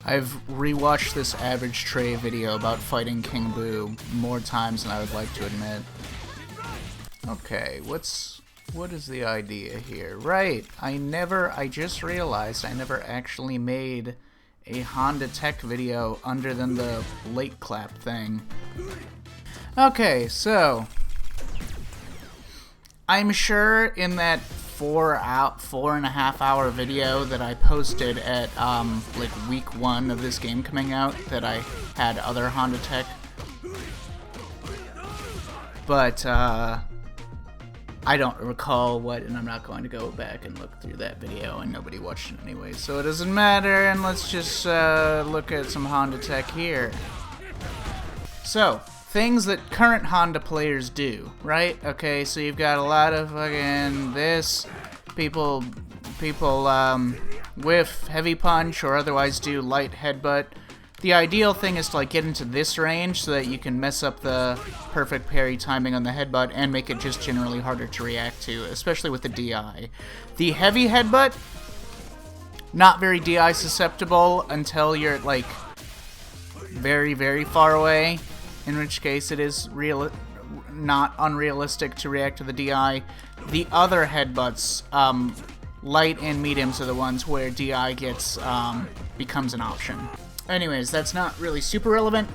I've rewatched this Average Tray video about fighting King Boo more times than I would like to admit. Okay, what is the idea here? Right, I just realized I never actually made a Honda Tech video other than the late clap thing. Okay, so I'm sure in that 4.5 hour video that I posted at like week 1 of this game coming out that I had other Honda Tech, but I don't recall what, and I'm not going to go back and look through that video, and nobody watched it anyway, so it doesn't matter, and let's just look at some Honda Tech here. So, things that current Honda players do, right? Okay, so you've got a lot of fucking this, people whiff heavy punch or otherwise do light headbutt. The ideal thing is to like get into this range so that you can mess up the perfect parry timing on the headbutt and make it just generally harder to react to, especially with the DI. The heavy headbutt, not very DI susceptible until you're like very, very far away, in which case it is not unrealistic to react to the DI. The other headbutts, light and mediums are the ones where DI becomes an option. Anyways, that's not really super relevant.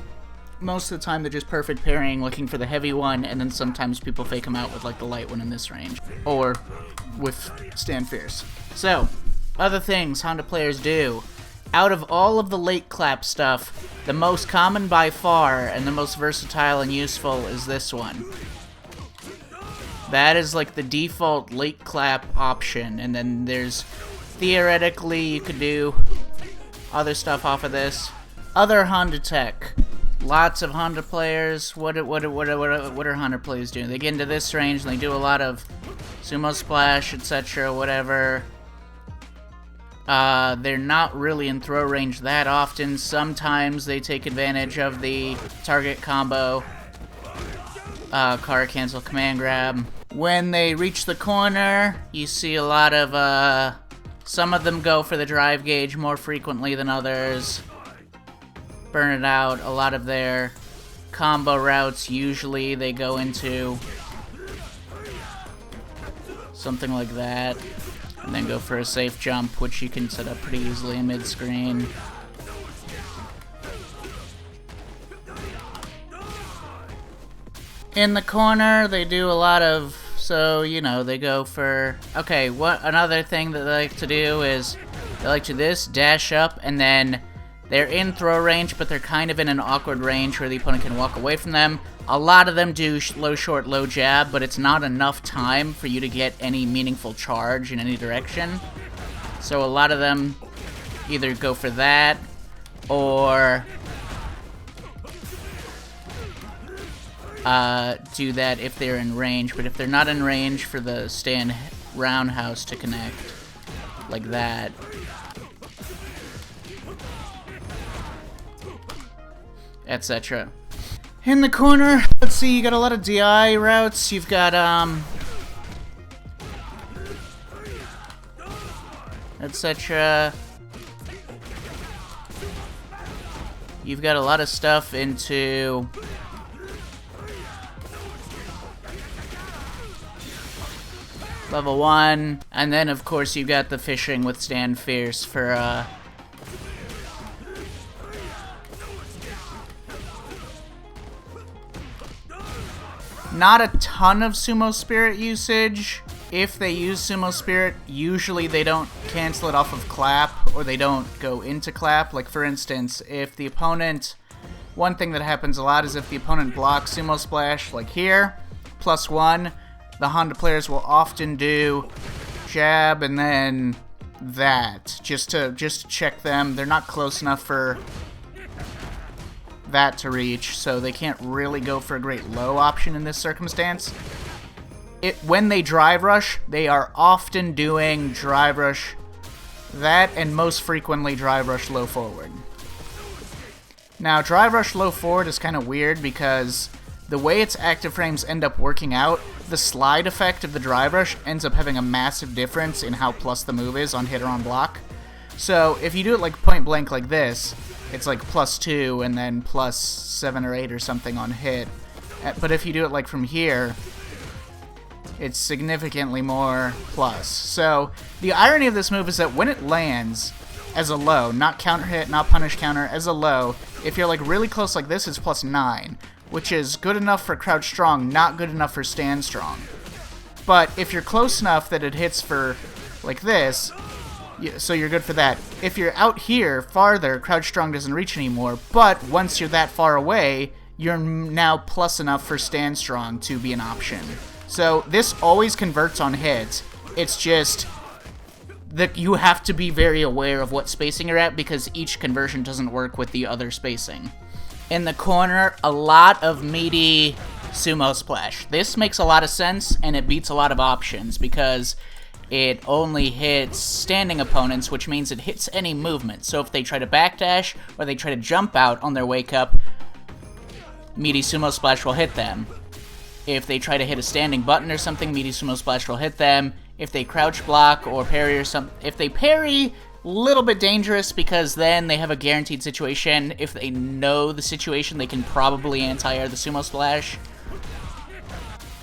Most of the time they're just perfect parrying, looking for the heavy one, and then sometimes people fake them out with like the light one in this range. Or with Stand Fierce. So, other things Honda players do. Out of all of the late clap stuff, the most common by far and the most versatile and useful is this one. That is like the default late clap option, and then there's theoretically you could do other stuff off of this. Other Honda Tech. Lots of Honda players. What are Honda players doing? They get into this range and they do a lot of sumo splash, etc., whatever. They're not really in throw range that often. Sometimes they take advantage of the target combo. Car cancel command grab. When they reach the corner, you see a lot of, some of them go for the drive gauge more frequently than others. Burn it out. A lot of their combo routes, usually they go into something like that. And then go for a safe jump, which you can set up pretty easily in mid-screen. In the corner, they do a lot of, so, you know, they go for, okay, another thing that they like to do is, they like to dash up, and then they're in throw range, but they're kind of in an awkward range where the opponent can walk away from them. A lot of them do low short, low jab, but it's not enough time for you to get any meaningful charge in any direction. So a lot of them either go for that, or do that if they're in range, but if they're not in range, for the stand roundhouse to connect, like that. Etc. In the corner, let's see, you got a lot of DI routes, you've got, etc. You've got a lot of stuff into level 1, and then of course you've got the fishing with Stand Fierce for, not a ton of Sumo Spirit usage. If they use Sumo Spirit, usually they don't cancel it off of clap, or they don't go into clap. Like, for instance, if the opponent... One thing that happens a lot is if the opponent blocks Sumo Splash, like here, +1, the Honda players will often do jab and then that, just to check them. They're not close enough for that to reach, so they can't really go for a great low option in this circumstance. When they drive rush, they are often doing drive rush that, and most frequently drive rush low forward. Now, drive rush low forward is kind of weird because the way its active frames end up working out, the slide effect of the drive rush ends up having a massive difference in how plus the move is on hit or on block. So if you do it like point blank like this, it's like +2 and then +7 or 8 or something on hit. But if you do it like from here, it's significantly more plus. So the irony of this move is that when it lands as a low, not counter hit, not punish counter, as a low, if you're like really close like this, it's +9, which is good enough for crouch strong, not good enough for stand strong. But if you're close enough that it hits for like this, so you're good for that. If you're out here farther, crouch strong doesn't reach anymore, but once you're that far away, you're now plus enough for stand strong to be an option. So this always converts on hits. It's just that you have to be very aware of what spacing you're at because each conversion doesn't work with the other spacing. In the corner, a lot of meaty sumo splash. This makes a lot of sense, and it beats a lot of options because it only hits standing opponents, which means it hits any movement. So if they try to backdash or they try to jump out on their wake up, meaty sumo splash will hit them. If they try to hit a standing button or something, meaty sumo splash will hit them. If they crouch block or parry or something, if they parry, little bit dangerous because then they have a guaranteed situation. If they know the situation, they can probably anti-air the sumo splash.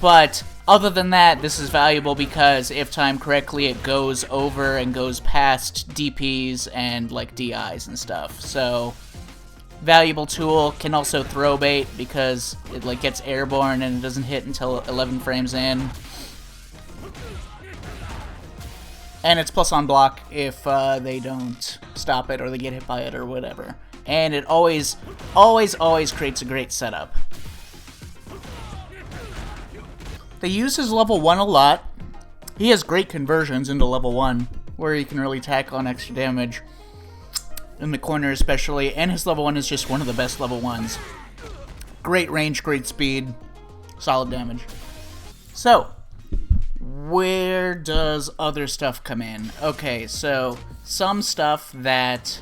But other than that, this is valuable because if timed correctly, it goes over and goes past DPs and like DIs and stuff. So valuable tool. Can also throw bait because it like gets airborne and it doesn't hit until 11 frames in. And it's plus on block if they don't stop it or they get hit by it or whatever. And it always creates a great setup. They use his level 1 a lot. He has great conversions into level 1, where he can really tack on extra damage. In the corner especially, and his level 1 is just one of the best level 1s. Great range, great speed, solid damage. So, where does other stuff come in? Okay, so some stuff that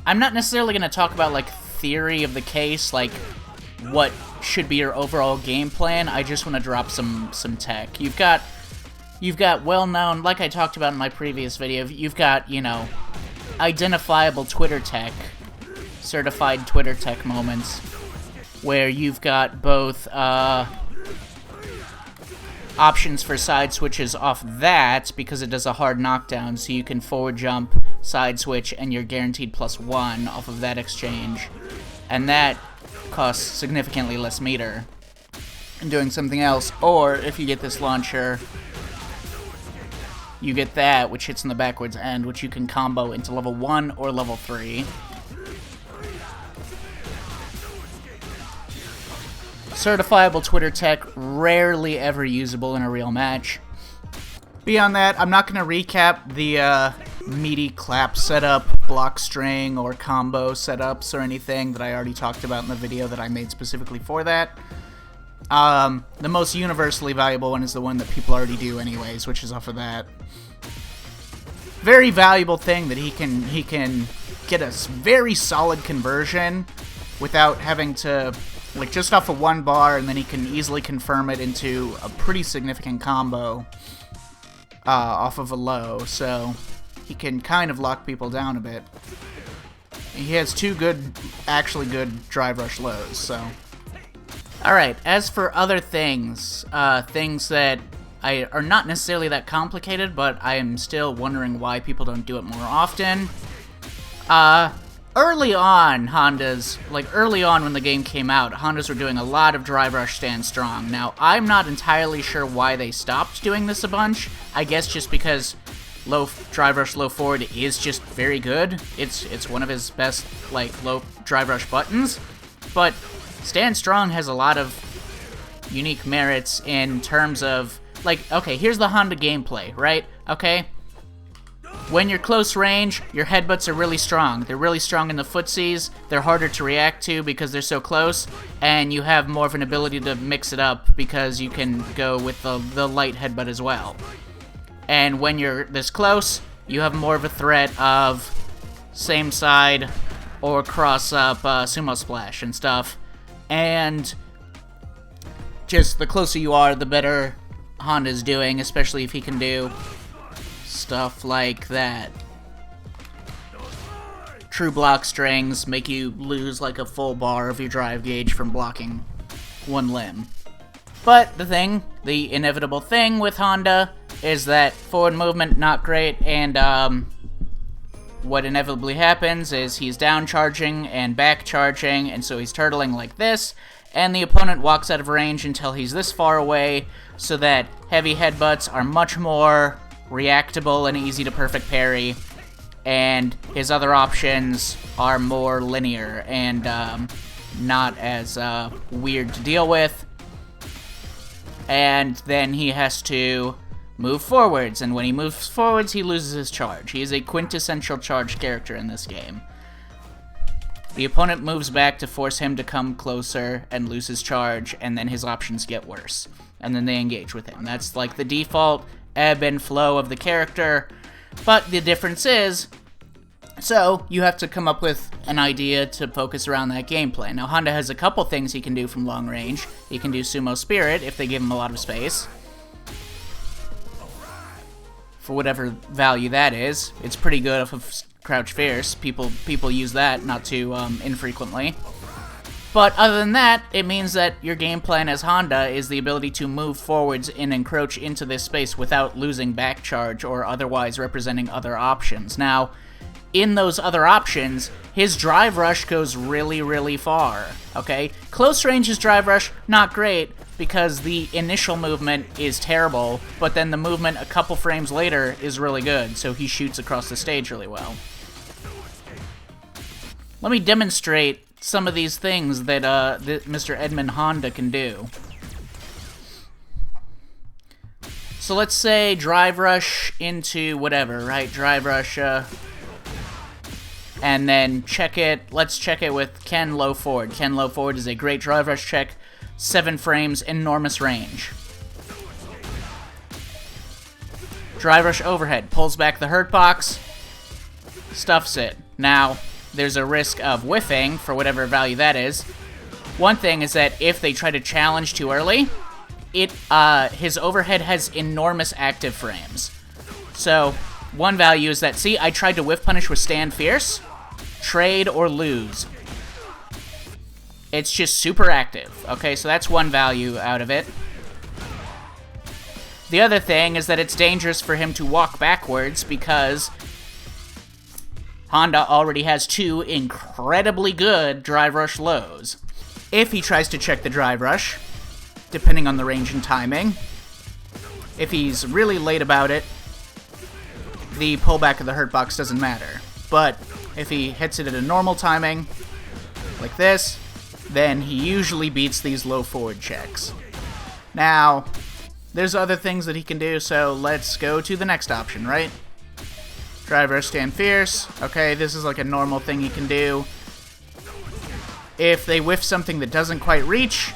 I'm not necessarily going to talk about, like theory of the case, like what should be your overall game plan. I just want to drop some tech. You've got well-known, like I talked about in my previous video, you've got, you know, identifiable Twitter tech, certified Twitter tech moments, where you've got both options for side switches off that, because it does a hard knockdown, so you can forward jump, side switch, and you're guaranteed +1 off of that exchange. And that costs significantly less meter and doing something else. Or if you get this launcher, you get that, which hits in the backwards end, which you can combo into level 1 or level 3. Certifiable Twitter tech, rarely ever usable in a real match. Beyond that, I'm not going to recap the meaty clap setup, block string, or combo setups or anything that I already talked about in the video that I made specifically for that. The most universally valuable one is the one that people already do anyways, which is off of that. Very valuable thing that he can get a very solid conversion without having to, like, just off of one bar, and then he can easily confirm it into a pretty significant combo off of a low, so he can kind of lock people down a bit. He has two actually good drive rush lows, so. Alright, as for other things, things that are not necessarily that complicated, but I am still wondering why people don't do it more often. Early on, early on when the game came out, Hondas were doing a lot of drive rush stand strong. Now, I'm not entirely sure why they stopped doing this a bunch. I guess just because low drive rush, low forward is just very good. It's one of his best, like, low drive rush buttons. But stand strong has a lot of unique merits in terms of, like, okay, here's the Honda gameplay, right? Okay? When you're close range, your headbutts are really strong. They're really strong in the footsies, they're harder to react to because they're so close, and you have more of an ability to mix it up because you can go with the light headbutt as well. And when you're this close, you have more of a threat of same side or cross-up sumo splash and stuff. And just the closer you are, the better Honda's doing, especially if he can do stuff like that. true block strings make you lose like a full bar of your drive gauge from blocking one limb. But the inevitable thing with Honda is that forward movement, not great, and what inevitably happens is he's down charging and back charging, and so he's turtling like this, and the opponent walks out of range until he's this far away, so that heavy headbutts are much more reactable and easy to perfect parry, and his other options are more linear and not as weird to deal with. And then he has to move forwards, and when he moves forwards, he loses his charge. He is a quintessential charge character in this game. The opponent moves back to force him to come closer and lose his charge, and then his options get worse. And then they engage with him. That's like the default ebb and flow of the character, but the difference is, so you have to come up with an idea to focus around that gameplay. Now, Honda has a couple things he can do from long range. He can do Sumo Spirit if they give him a lot of space. For whatever value that is. It's pretty good off of Crouch Fierce. People use that not too infrequently. But other than that, it means that your game plan as Honda is the ability to move forwards and encroach into this space without losing back charge or otherwise representing other options. Now, in those other options, his drive rush goes really, really far, okay? Close range's drive rush, not great, because the initial movement is terrible, but then the movement a couple frames later is really good, so he shoots across the stage really well. Let me demonstrate some of these things that, that Mr. Edmund Honda can do. So let's say drive rush into whatever, right? Drive rush, and then check it. Let's check it with Ken low forward. Ken low forward is a great drive rush check. 7 frames, enormous range. Drive rush overhead. Pulls back the hurt box. Stuffs it. Now, there's a risk of whiffing for whatever value that is. One thing is that if they try to challenge too early, his overhead has enormous active frames. So, one value is that, see, I tried to whiff punish with Stand Fierce, trade or lose. It's just super active. Okay, so that's one value out of it. The other thing is that it's dangerous for him to walk backwards because Honda already has 2 incredibly good drive rush lows. If he tries to check the drive rush, depending on the range and timing, if he's really late about it, the pullback of the hurt box doesn't matter. But if he hits it at a normal timing, like this, then he usually beats these low forward checks. Now, there's other things that he can do, so let's go to the next option, right? Drive rush Stand Fierce. Okay, this is like a normal thing he can do. If they whiff something that doesn't quite reach,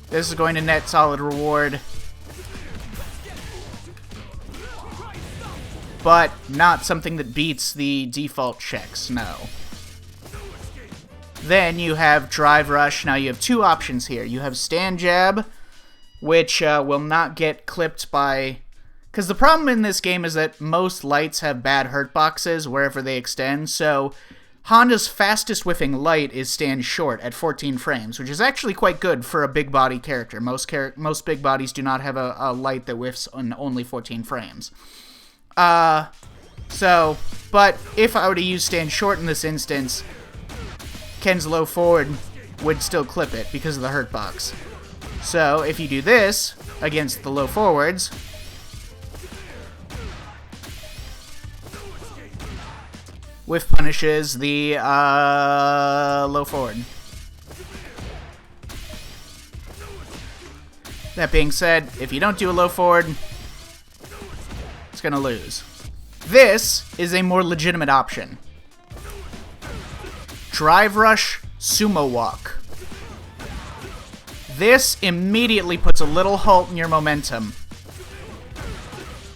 this is going to net solid reward. But not something that beats the default checks, no. Then you have Drive Rush. Now you have 2 options here. You have Stand Jab, which will not get clipped by... Because the problem in this game is that most lights have bad hurt boxes wherever they extend, so Honda's fastest whiffing light is Stand Short at 14 frames, which is actually quite good for a big body character. Most big bodies do not have a light that whiffs on only 14 frames. But if I were to use Stand Short in this instance, Ken's low forward would still clip it because of the hurt box. So, if you do this against the low forwards, whiff punishes the low forward. That being said, if you don't do a low forward, it's gonna lose. This is a more legitimate option. Drive Rush Sumo Walk. This immediately puts a little halt in your momentum.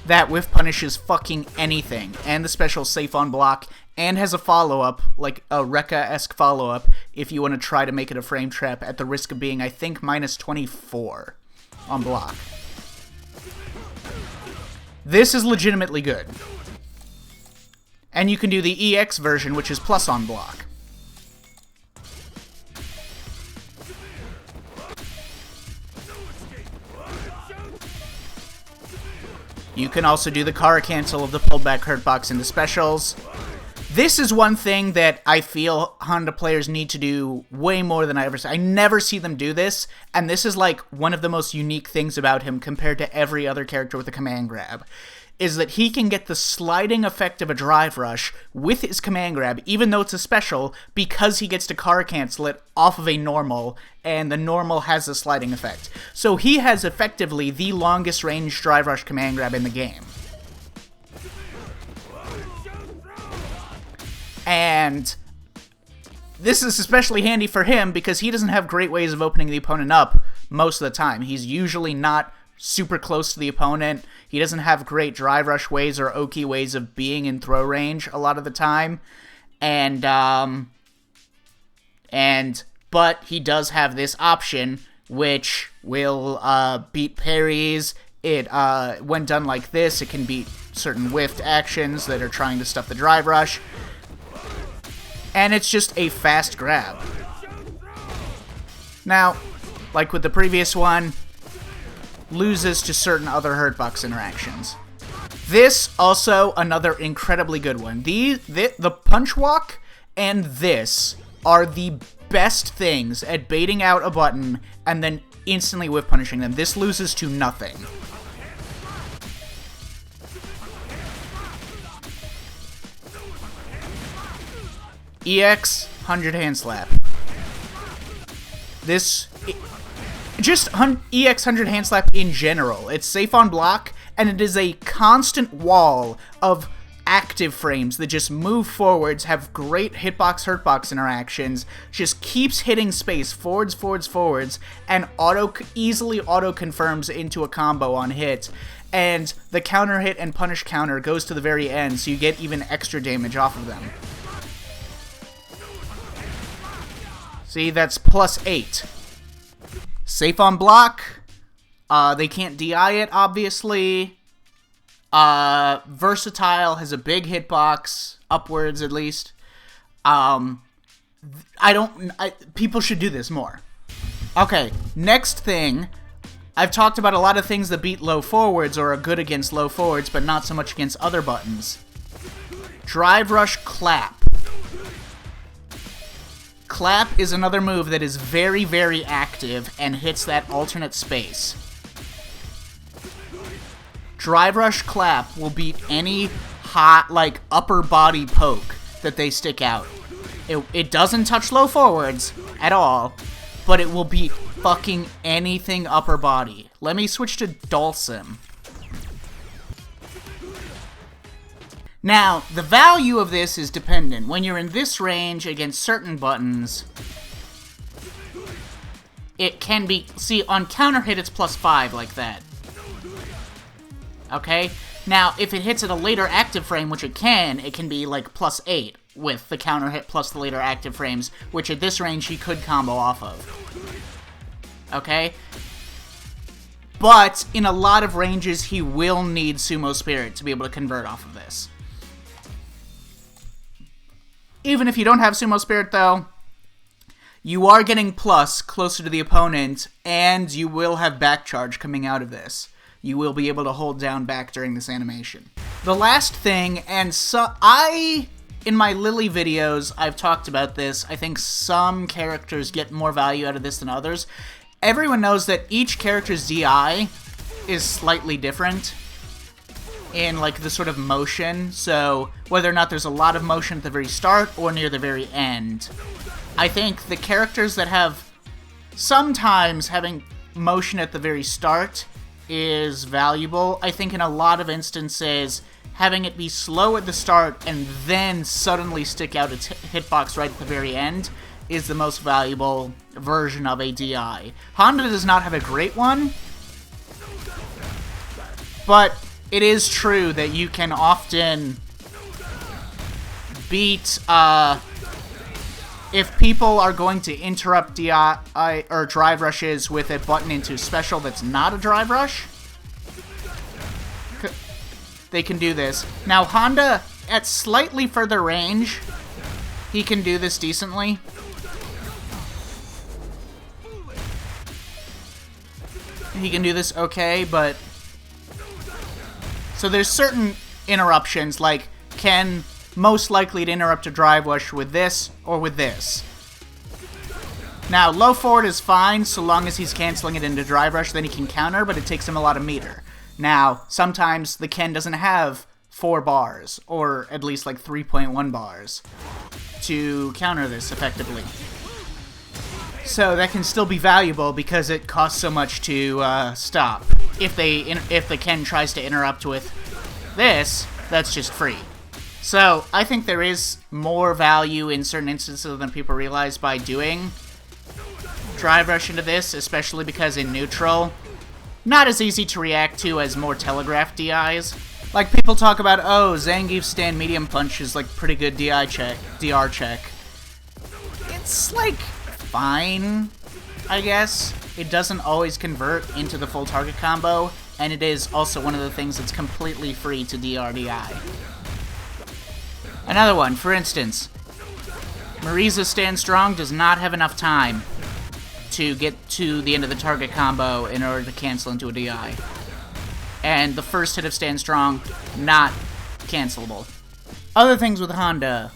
That whiff punishes fucking anything, and the special safe on block, and has a follow-up, like a Rekka-esque follow-up, if you want to try to make it a frame trap at the risk of being, I think, minus 24 on block. This is legitimately good. And you can do the EX version, which is plus on block. You can also do the car cancel of the pulled back hurt box into specials. This is one thing that I feel Honda players need to do way more than I ever see. I never see them do this, and this is like one of the most unique things about him compared to every other character with a command grab, is that he can get the sliding effect of a drive rush with his command grab, even though it's a special, because he gets to car cancel it off of a normal, and the normal has a sliding effect. So he has effectively the longest range drive rush command grab in the game. And this is especially handy for him because he doesn't have great ways of opening the opponent up most of the time. He's usually not super close to the opponent. He doesn't have great drive rush ways or Oki ways of being in throw range a lot of the time. But he does have this option which will beat parries. When done like this, it can beat certain whiffed actions that are trying to stuff the drive rush. And it's just a fast grab. Now, like with the previous one, loses to certain other hurtbox interactions. This, also, another incredibly good one. The punch walk and this are the best things at baiting out a button and then instantly whiff punishing them. This loses to nothing. EX 100 hand slap. This just EX 100 hand slap in general. It's safe on block, and it is a constant wall of active frames that just move forwards, have great hitbox hurtbox interactions, just keeps hitting space forwards, and easily auto confirms into a combo on hit. And the counter hit and punish counter goes to the very end, so you get even extra damage off of them. See, that's +8. Safe on block. They can't DI it, obviously. Versatile, has a big hitbox, upwards at least. People should do this more. Okay, next thing. I've talked about a lot of things that beat low forwards or are good against low forwards, but not so much against other buttons. Drive rush clap. Clap is another move that is very, very active and hits that alternate space. Drive rush clap will beat any hot, like, upper body poke that they stick out. It doesn't touch low forwards at all, but it will beat fucking anything upper body. Let me switch to Dulcim. Now, the value of this is dependent. When you're in this range against certain buttons, it can be... See, on counter hit, it's +5 like that. Okay? Now, if it hits at a later active frame, which it can be like +8 with the counter hit plus the later active frames, which at this range he could combo off of. Okay? But in a lot of ranges, he will need Sumo Spirit to be able to convert off of this. Even if you don't have Sumo Spirit, though, you are getting plus closer to the opponent, and you will have back charge coming out of this. You will be able to hold down back during this animation. The last thing, and in my Lily videos, I've talked about this. I think some characters get more value out of this than others. Everyone knows that each character's DI is slightly different in, like, the sort of motion. So, whether or not there's a lot of motion at the very start or near the very end. I think the characters that have sometimes having motion at the very start is valuable. I think in a lot of instances, having it be slow at the start and then suddenly stick out its hitbox right at the very end is the most valuable version of a DI. Honda does not have a great one, but it is true that you can often beat, if people are going to interrupt DI or drive rushes with a button into special that's not a drive rush, they can do this. Now, Honda at slightly further range, he can do this decently. He can do this okay, but... So there's certain interruptions, like Ken most likely to interrupt a drive rush with this or with this. Now, low forward is fine, so long as he's canceling it into drive rush, then he can counter, but it takes him a lot of meter. Now, sometimes the Ken doesn't have 4 bars, or at least like 3.1 bars, to counter this effectively. So that can still be valuable because it costs so much to stop. If the Ken tries to interrupt with this, that's just free. So I think there is more value in certain instances than people realize by doing drive rush into this, especially because in neutral, not as easy to react to as more telegraphed DIs. Like people talk about, oh, Zangief's stand medium punch is like pretty good DR check. It's like fine, I guess. It doesn't always convert into the full target combo, and it is also one of the things that's completely free to DRDI. Another one, for instance, Mariza Stand Strong does not have enough time to get to the end of the target combo in order to cancel into a DI. And the first hit of Stand Strong, not cancelable. Other things with Honda.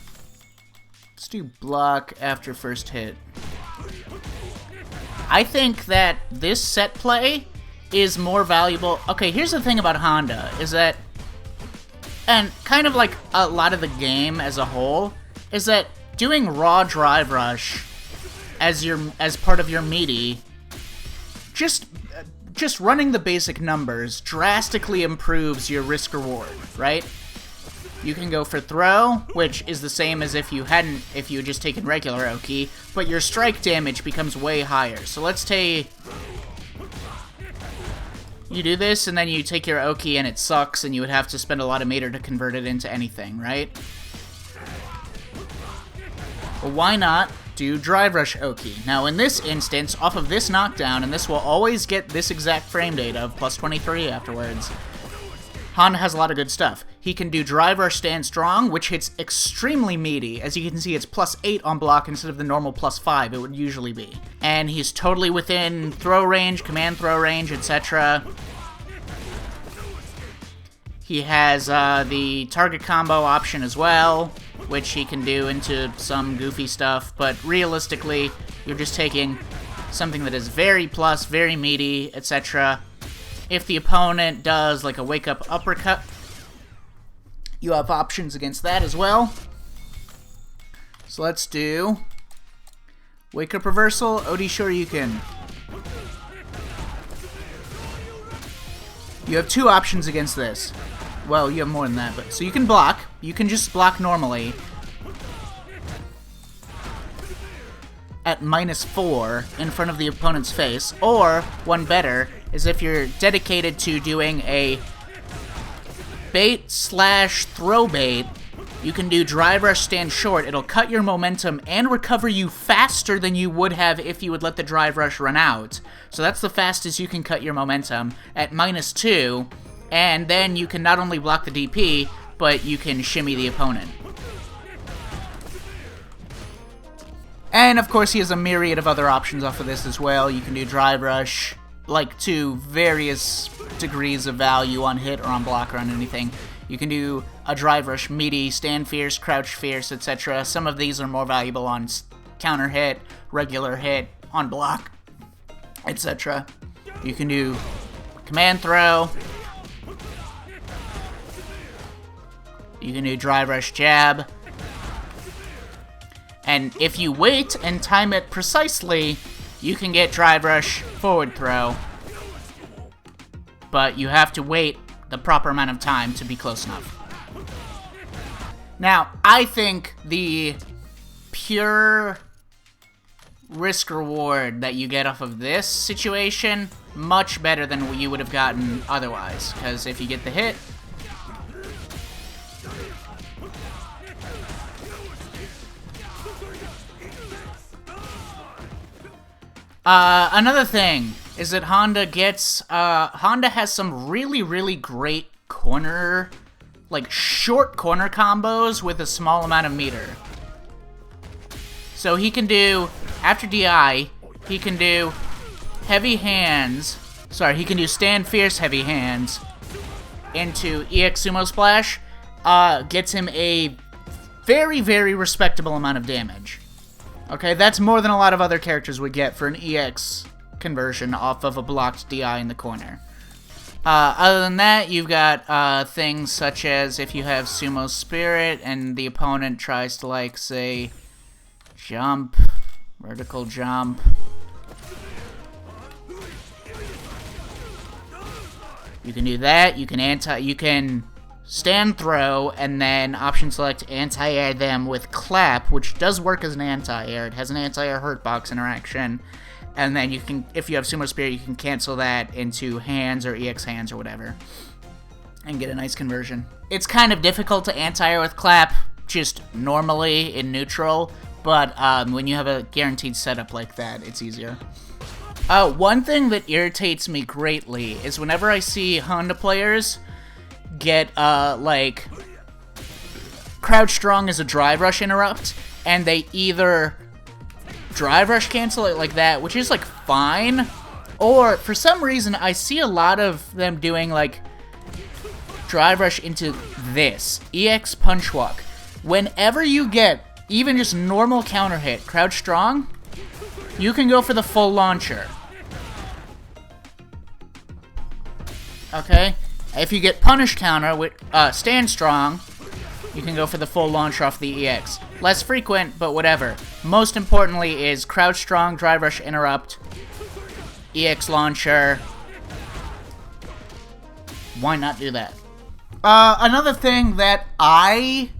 Let's do block after first hit. I think that this set play is more valuable. Okay, here's the thing about Honda, is that, and kind of like a lot of the game as a whole, is that doing raw drive rush as part of your meaty, just running the basic numbers drastically improves your risk reward, right? You can go for throw, which is the same as if you had just taken regular Oki, but your strike damage becomes way higher. So let's take... You do this, and then you take your Oki, and it sucks, and you would have to spend a lot of meter to convert it into anything, right? Well, why not do Drive Rush Oki? Now, in this instance, off of this knockdown, and this will always get this exact frame data of plus 23 afterwards, Honda has a lot of good stuff. He can do Drive Rush Stand Strong, which hits extremely meaty. As you can see, it's plus 8 on block instead of the normal plus 5 it would usually be. And he's totally within throw range, command throw range, etc. He has the target combo option as well, which he can do into some goofy stuff, but realistically, you're just taking something that is very plus, very meaty, etc. If the opponent does like a wake-up uppercut, you have options against that as well. So let's do wake-up reversal, OD Shoryuken. You have 2 options against this. Well, you have more than that, but so you can block. You can just block normally at -4 in front of the opponent's face, or one better is if you're dedicated to doing a bait/throw bait, you can do Drive Rush Stand Short. It'll cut your momentum and recover you faster than you would have if you would let the Drive Rush run out. So that's the fastest you can cut your momentum at -2, and then you can not only block the DP, but you can shimmy the opponent. And of course he has a myriad of other options off of this as well. You can do Drive Rush, like to various degrees of value on hit or on block or on anything. You can do a Drive Rush meaty, stand fierce, crouch fierce, etc. Some of these are more valuable on counter hit, regular hit, on block, etc. You can do command throw. You can do Drive Rush jab. And if you wait and time it precisely, you can get Drive Rush forward throw. But you have to wait the proper amount of time to be close enough. Now, I think the pure risk-reward that you get off of this situation, much better than what you would have gotten otherwise. Because if you get the hit, another thing is that Honda has some really, really great corner like, short corner combos with a small amount of meter. So he can do, after DI, he can do heavy hands. Sorry, he can do stand fierce heavy hands into EX Sumo Splash. Gets him a very, very respectable amount of damage. Okay, that's more than a lot of other characters would get for an EX conversion off of a blocked DI in the corner. Other than that, you've got things such as if you have Sumo Spirit and the opponent tries to, like, say, jump, vertical jump. You can do that. You can stand throw, and then option select anti-air them with clap, which does work as an anti-air. It has an anti-air hurt box interaction. And then you can, if you have Sumo Spirit, you can cancel that into hands or EX hands or whatever. And get a nice conversion. It's kind of difficult to anti-air with clap, just normally in neutral. But when you have a guaranteed setup like that, it's easier. One thing that irritates me greatly is whenever I see Honda players get, like, crouch strong as a drive rush interrupt, and they either drive rush cancel it like that, which is, like, fine, or for some reason I see a lot of them doing, like, drive rush into this, EX punch walk. Whenever you get even just normal counter hit, crouch strong, you can go for the full launcher. Okay? If you get punish counter with stand strong, you can go for the full launcher off the EX. Less frequent, but whatever. Most importantly is crouch strong, drive rush interrupt, EX launcher. Why not do that? Another thing that I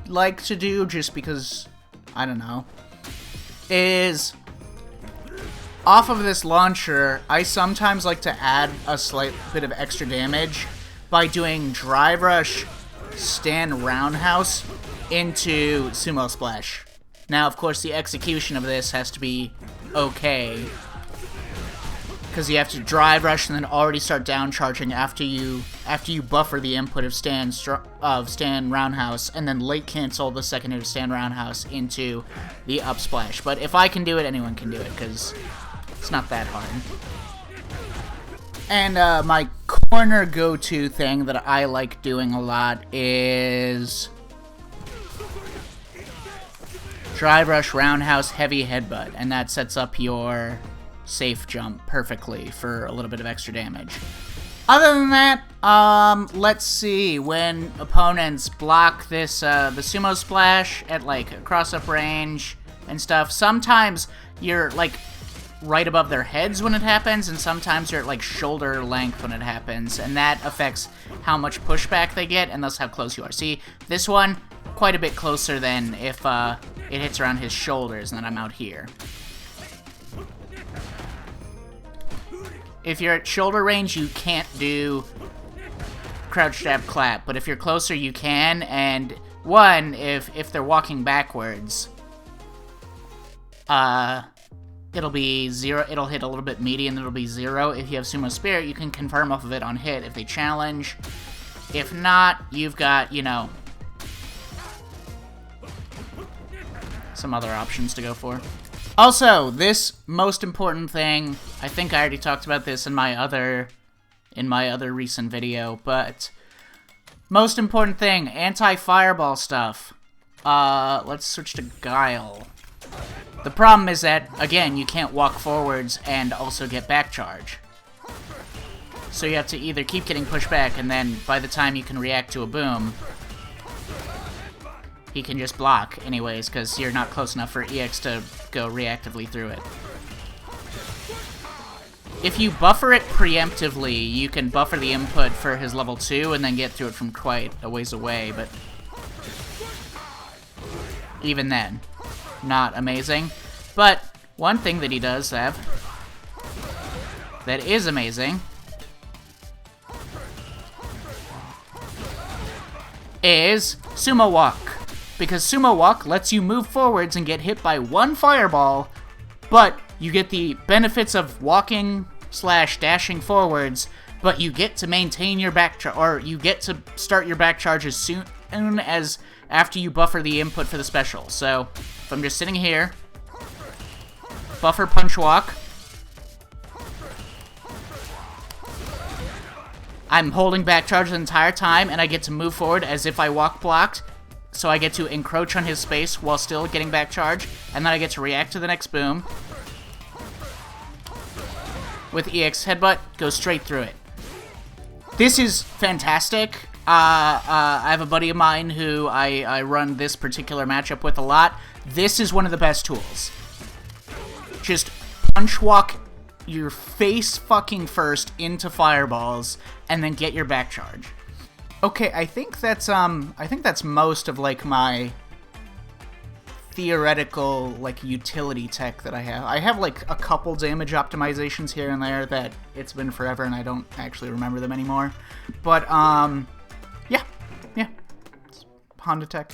like to do, just because, I don't know, is off of this launcher, I sometimes like to add a slight bit of extra damage by doing drive rush, stand roundhouse into Sumo Splash. Now, of course, the execution of this has to be okay, because you have to drive rush and then already start down charging after you buffer the input of stand roundhouse, and then late cancel the second hit of stand roundhouse into the up splash. But if I can do it, anyone can do it, because it's not that hard. And my corner go-to thing that I like doing a lot is drive rush roundhouse heavy headbutt, and that sets up your safe jump perfectly for a little bit of extra damage. Other than that, let's see, when opponents block this, the Sumo Splash at, like, a cross-up range and stuff, sometimes you're, like, right above their heads when it happens, and sometimes you're at, like, shoulder length when it happens, and that affects how much pushback they get, and thus how close you are. See, this one, quite a bit closer than if, it hits around his shoulders, and then I'm out here. If you're at shoulder range, you can't do crouch jab clap, but if you're closer, you can, and one, if they're walking backwards, it'll be 0, it'll hit a little bit meaty, and it'll be 0. If you have Sumo Spirit, you can confirm off of it on hit if they challenge. If not, you've got, you know, some other options to go for. Also, this most important thing, I think I already talked about this in my other recent video, but most important thing, anti-fireball stuff. Let's switch to Guile. The problem is that, again, you can't walk forwards and also get back charge. So you have to either keep getting pushed back, and then by the time you can react to a boom, he can just block anyways, because you're not close enough for EX to go reactively through it. If you buffer it preemptively, you can buffer the input for his level 2 and then get through it from quite a ways away, but even then, not amazing. But one thing that he does have that is amazing is Sumo Walk. Because Sumo Walk lets you move forwards and get hit by one fireball, but you get the benefits of walking / dashing forwards but you get to maintain your back charge, or you get to start your back charge as soon as after you buffer the input for the special. So if I'm just sitting here, buffer punch walk, I'm holding back charge the entire time, and I get to move forward as if I walk blocked, so I get to encroach on his space while still getting back charge, and then I get to react to the next boom. With EX headbutt, go straight through it. This is fantastic. I have a buddy of mine who I run this particular matchup with a lot. This is one of the best tools. Just punch walk your face fucking first into fireballs, and then get your back charge. Okay, I think that's most of like my theoretical like utility tech that I have. I have like a couple damage optimizations here and there that it's been forever and I don't actually remember them anymore. But yeah, it's Honda tech.